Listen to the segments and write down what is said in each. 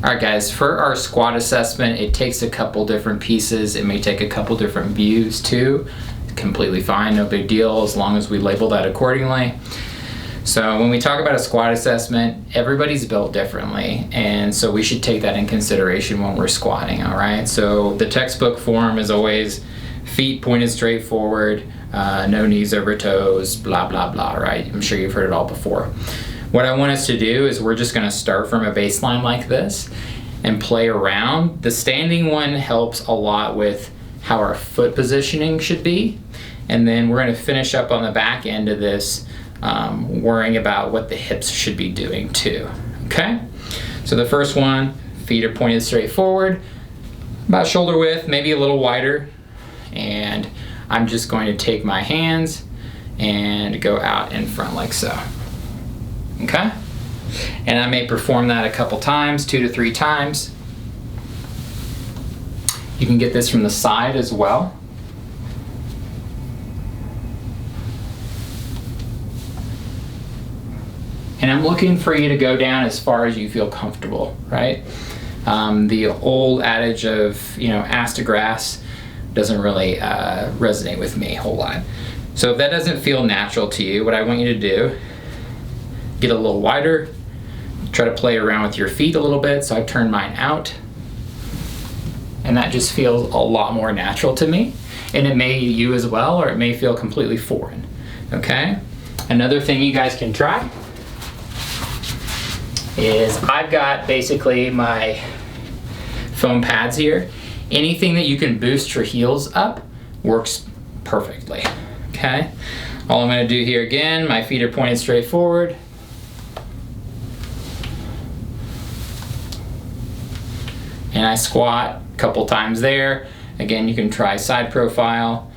Alright guys, for our squat assessment, it takes a couple different pieces. It may take a couple different views too. Completely fine, no big deal, as long as we label that accordingly. So when we talk about a squat assessment, everybody's built differently, and so we should take that in consideration when we're squatting, alright? So the textbook form is always feet pointed straight forward, no knees over toes, blah, blah, blah, right? I'm sure you've heard it all before. What I want us to do is we're just gonna start from a baseline like this and play around. The standing one helps a lot with how our foot positioning should be. And then we're gonna finish up on the back end of this worrying about what the hips should be doing too, okay? So the first one, feet are pointed straight forward, about shoulder width, maybe a little wider. And I'm just going to take my hands and go out in front like so. Okay? And I may perform that a couple times, 2 to 3 times. You can get this from the side as well. And I'm looking for you to go down as far as you feel comfortable, right? The old adage of, ass to grass doesn't really resonate with me a whole lot. So if that doesn't feel natural to you, what I want you to do, get a little wider, try to play around with your feet a little bit. So I've turned mine out, and that just feels a lot more natural to me. And it may you as well, or it may feel completely foreign, okay? Another thing you guys can try is I've got basically my foam pads here. Anything that you can boost your heels up works perfectly, okay? All I'm gonna do here again, my feet are pointed straight forward. And I squat a couple times there. Again, you can try side profile.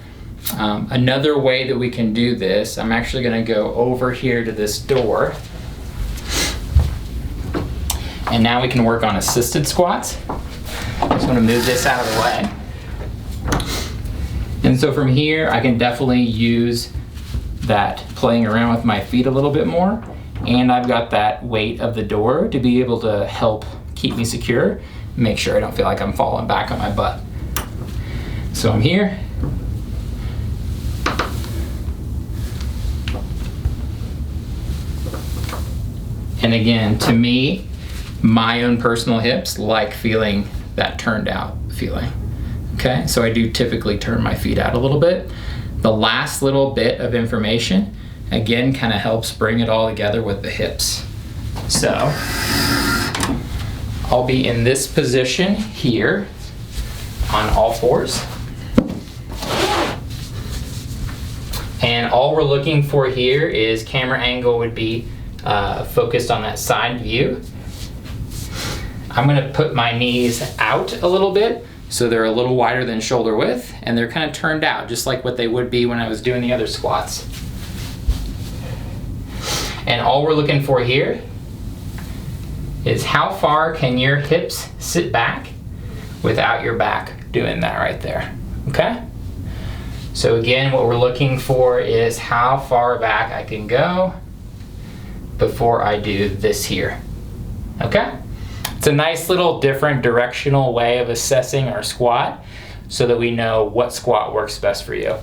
Another way that we can do this, I'm actually gonna go over here to this door. And now we can work on assisted squats. I'm just gonna move this out of the way. And so from here, I can definitely use that playing around with my feet a little bit more. And I've got that weight of the door to be able to help keep me secure, make sure I don't feel like I'm falling back on my butt. So I'm here. And again, to me, my own personal hips like feeling that turned out feeling. Okay, so I do typically turn my feet out a little bit. The last little bit of information, again, kind of helps bring it all together with the hips. So I'll be in this position here on all fours. And all we're looking for here is camera angle would be focused on that side view. I'm gonna put my knees out a little bit so they're a little wider than shoulder width, and they're kind of turned out just like what they would be when I was doing the other squats. And all we're looking for here is how far can your hips sit back without your back doing that right there, okay? So again, what we're looking for is how far back I can go before I do this here, okay? It's a nice little different directional way of assessing our squat so that we know what squat works best for you.